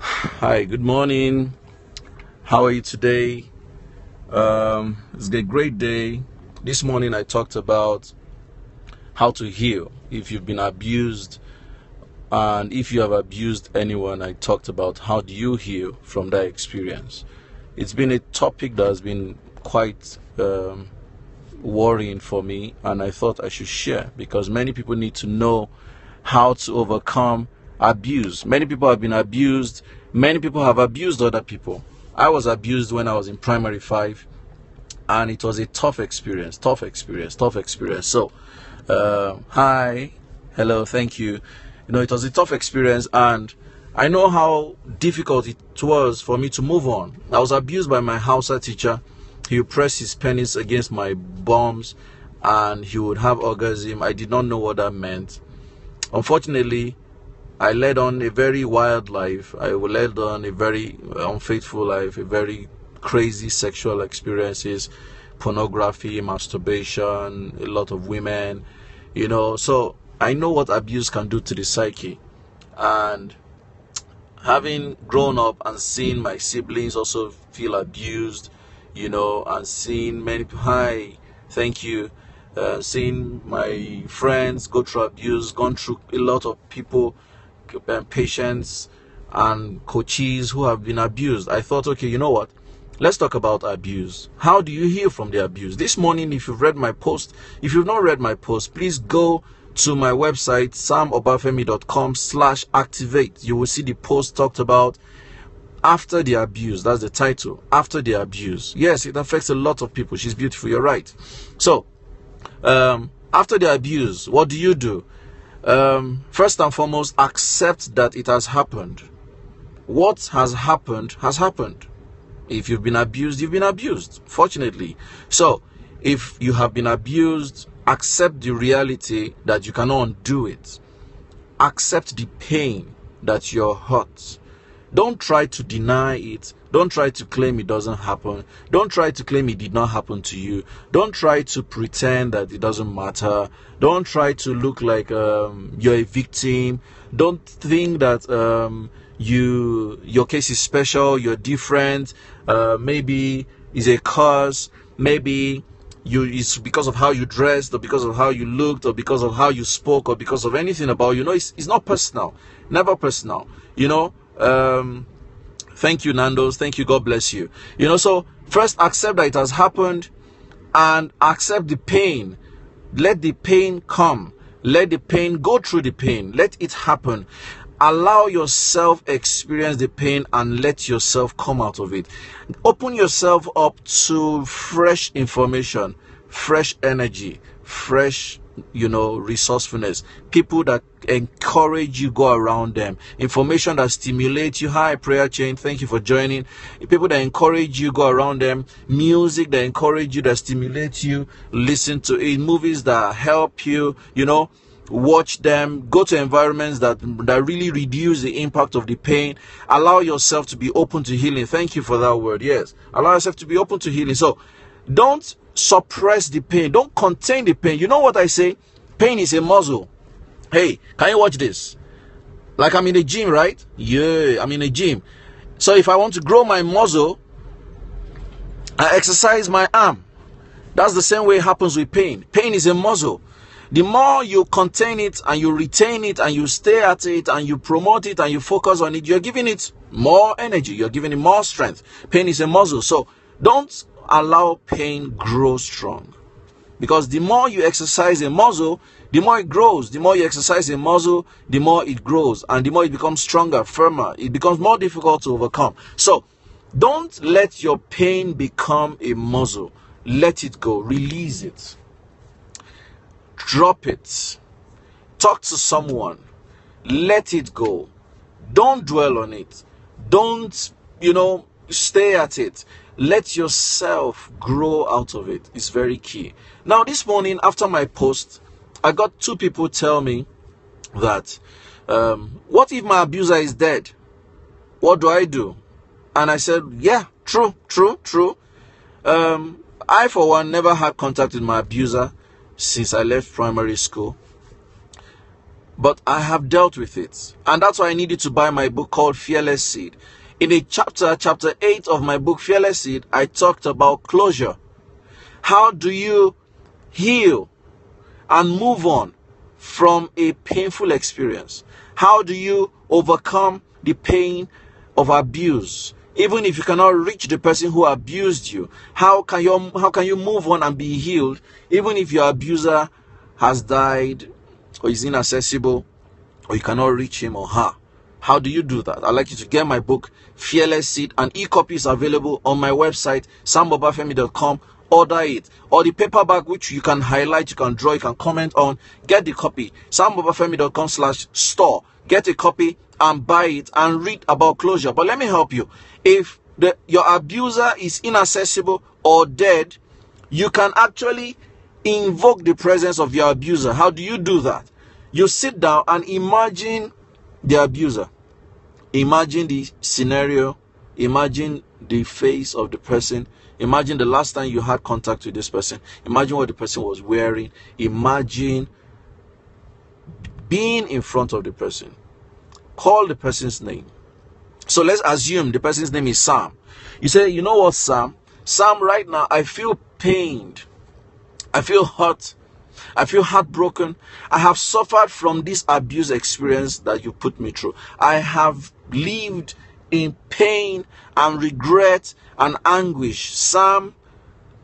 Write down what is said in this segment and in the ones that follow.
Hi, good morning. How are you today? It's a great day. This morning I talked about how to heal if you've been abused, and if you have abused anyone, I talked about how do you heal from that experience. It's been a topic that has been quite worrying for me, and I thought I should share because many people need to know how to overcome abuse. Many people have been abused. Many people have abused other people. I was abused when I was in primary five, and it was a tough experience. So, hi, hello, thank you. It was a tough experience, and I know how difficult it was for me to move on. I was abused by my Hausa teacher. He would press his penis against my bums, and he would have orgasm. I did not know what that meant. Unfortunately, I led on a very wild life. I led on a very unfaithful life, a very crazy sexual experiences, pornography, masturbation, a lot of women, So I know what abuse can do to the psyche. And having grown up and seen my siblings also feel abused, and seeing many people, hi, thank you, seeing my friends go through abuse, gone through a lot of people, patients and coaches who have been abused. I thought, okay, you know what? Let's talk about abuse. How do you heal from the abuse? This morning, if you've read my post, if you've not read my post, please go to my website, samobafemi.com/activate. You will see the post talked about after the abuse. That's the title. After the abuse. Yes, it affects a lot of people. She's beautiful. You're right. So, after the abuse, what do you do? First and foremost, accept that it has happened. What has happened has happened. If you've been abused, you've been abused, fortunately. So, if you have been abused, accept the reality that you cannot undo it. Accept the pain that you're hurt. Don't try to deny it. Don't try to claim it doesn't happen. Don't try to claim it did not happen to you. Don't try to pretend that it doesn't matter. Don't try to look like you're a victim. Don't think that your case is special, you're different. Maybe it's a curse. Maybe it's because of how you dressed, or because of how you looked, or because of how you spoke, or because of anything about you. It's not personal. Never personal. Thank you, Nando's. Thank you. God bless you. So first accept that it has happened, and accept the pain. Let the pain come. Let the pain go through the pain. Let it happen. Allow yourself experience the pain and let yourself come out of it. Open yourself up to fresh information, fresh energy, fresh resourcefulness. People that encourage you, go around them. Information that stimulates you. Hi, prayer chain, thank you for joining. People that encourage you, go around them. Music that encourage you, that stimulates you, listen to it. Movies that help you, watch them. Go to environments that really reduce the impact of the pain. Allow yourself to be open to healing. Thank you for that word. Yes, allow yourself to be open to healing. So don't suppress the pain. Don't contain the pain. You know what I say? Pain is a muscle. Hey, can you watch this? Like I'm in a gym, right? Yeah, I'm in a gym. So if I want to grow my muscle, I exercise my arm. That's the same way it happens with pain. Pain is a muscle. The more you contain it and you retain it and you stay at it and you promote it and you focus on it, you're giving it more energy. You're giving it more strength. Pain is a muscle. So don't allow pain grow strong, because the more you exercise a muscle, the more it grows. The more you exercise a muscle, the more it grows, and the more it becomes stronger, firmer. It becomes more difficult to overcome. So don't let your pain become a muscle. Let it go. Release it. Drop it. Talk to someone. Let it go. Don't dwell on it. Don't stay at it. Let yourself grow out of it. It's very key. Now, this morning after my post, I got two people tell me that what if my abuser is dead? What do I do? And I said, yeah, true. I for one never had contact with my abuser since I left primary school. but I have dealt with it. And that's why I needed to buy my book called Fearless Seed. In a chapter 8 of my book, Fearless Seed, I talked about closure. How do you heal and move on from a painful experience? How do you overcome the pain of abuse? Even if you cannot reach the person who abused you, how can you move on and be healed even if your abuser has died or is inaccessible or you cannot reach him or her? How do you do that? I'd like you to get my book, Fearless Seed. An e-copy is available on my website, sambobafemi.com. Order it. Or the paperback, which you can highlight, you can draw, you can comment on. Get the copy. sambobafemi.com/store. Get a copy and buy it and read about closure. But let me help you. If your abuser is inaccessible or dead, you can actually invoke the presence of your abuser. How do you do that? You sit down and imagine the abuser. Imagine the scenario. Imagine the face of the person. Imagine the last time you had contact with this person. Imagine what the person was wearing. Imagine being in front of the person. Call the person's name. So let's assume the person's name is Sam. You say, you know what, Sam? Sam, right now I feel pained. I feel hurt. I feel heartbroken. I have suffered from this abuse experience that you put me through. I have lived in pain and regret and anguish. Sam,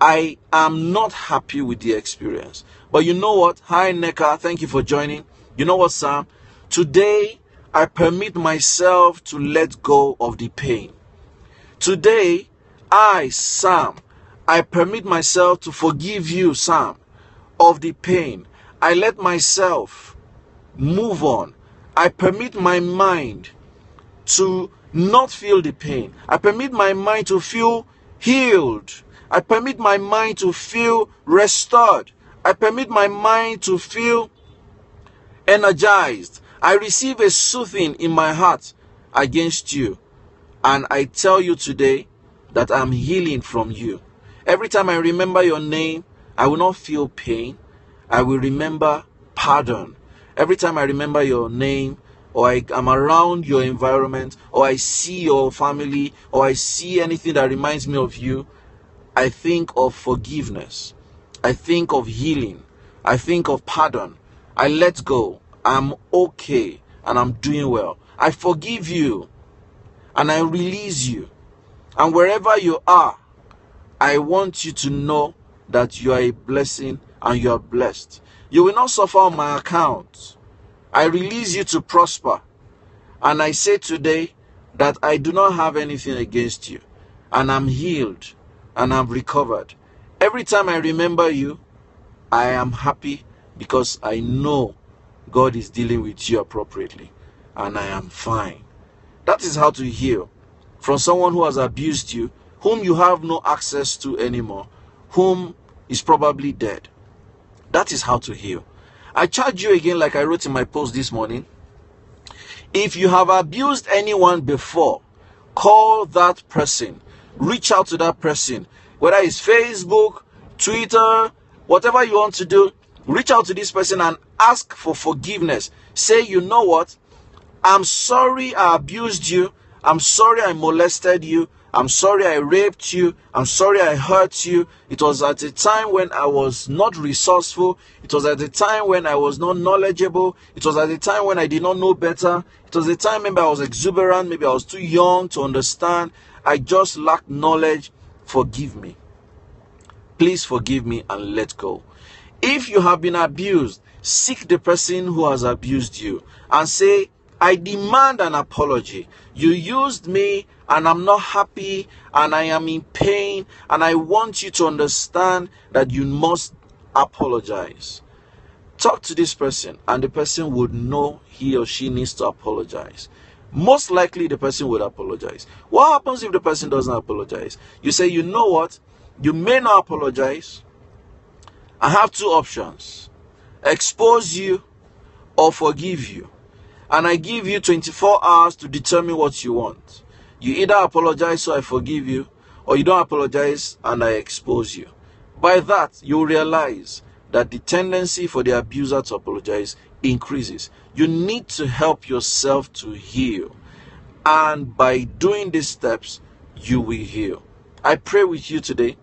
I am not happy with the experience. But you know what? Hi, Neka. Thank you for joining. You know what, Sam? Today, I permit myself to let go of the pain. Today, Sam, I permit myself to forgive you, Sam, of the pain. I let myself move on. I permit my mind to not feel the pain. I permit my mind to feel healed. I permit my mind to feel restored. I permit my mind to feel energized. I receive a soothing in my heart against you. And I tell you today that I'm healing from you. Every time I remember your name, I will not feel pain. I will remember pardon. Every time I remember your name, or I am around your environment, or I see your family, or I see anything that reminds me of you, I think of forgiveness. I think of healing. I think of pardon. I let go. I'm okay and I'm doing well. I forgive you and I release you. And wherever you are, I want you to know that you are a blessing and you are blessed. You will not suffer on my account. I release you to prosper. And I say today that I do not have anything against you. And I'm healed and I'm recovered. Every time I remember you, I am happy because I know God is dealing with you appropriately. And I am fine. That is how to heal from someone who has abused you, whom you have no access to anymore, whom is probably dead. That is how to heal. I charge you again, like I wrote in my post this morning. If you have abused anyone before, call that person. Reach out to that person. Whether it's Facebook, Twitter, whatever you want to do, reach out to this person and ask for forgiveness. Say, you know what? I'm sorry I abused you. I'm sorry I molested you. I'm sorry I raped you. I'm sorry I hurt you. It was at a time when I was not resourceful. It was at a time when I was not knowledgeable. It was at a time when I did not know better. It was a time maybe I was exuberant. Maybe I was too young to understand. I just lacked knowledge. Forgive me. Please forgive me and let go. If you have been abused, seek the person who has abused you and say, I demand an apology. You used me and I'm not happy and I am in pain and I want you to understand that you must apologize. Talk to this person and the person would know he or she needs to apologize. Most likely the person would apologize. What happens if the person doesn't apologize? You say, you know what? You may not apologize. I have two options. Expose you or forgive you. And I give you 24 hours to determine what you want. You either apologize so I forgive you, or you don't apologize and I expose you. By that, you'll realize that the tendency for the abuser to apologize increases. You need to help yourself to heal. And by doing these steps, you will heal. I pray with you today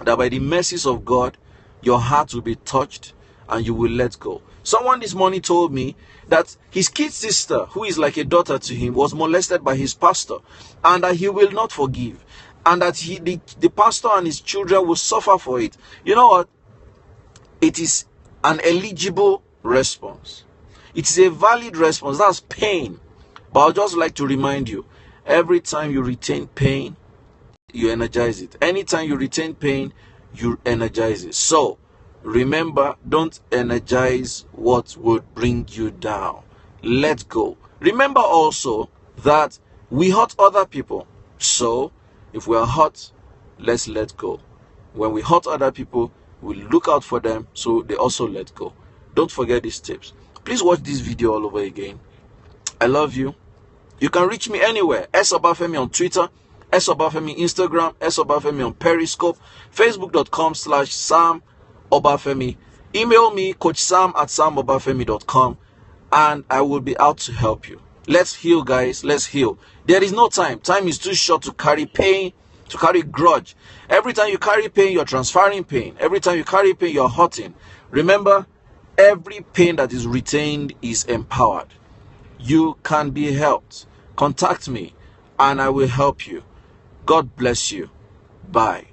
that by the mercies of God, your heart will be touched and you will let go. Someone this morning told me that his kid sister, who is like a daughter to him, was molested by his pastor, and that he will not forgive, and that the pastor and his children will suffer for it. You know what? It is an eligible response. It is a valid response. That's pain. But I'd just like to remind you, every time you retain pain, you energize it. Anytime you retain pain, you energize it. So remember, don't energize what would bring you down. Let go. Remember also that we hurt other people. So if we are hurt, let's let go. When we hurt other people, we look out for them so they also let go. Don't forget these tips. Please watch this video all over again. I love you. You can reach me anywhere. S.Obafemi on Twitter, S.Obafemi Instagram, S.Obafemi on Periscope, Facebook.com/Sam Obafemi. Email me, coachsam@samobafemi.com, and I will be out to help you. Let's heal, guys. Let's heal. There is no time. Time is too short to carry pain, to carry grudge. Every time you carry pain, you're transferring pain. Every time you carry pain, you're hurting. Remember, every pain that is retained is empowered. You can be helped. Contact me and I will help you. God bless you. Bye.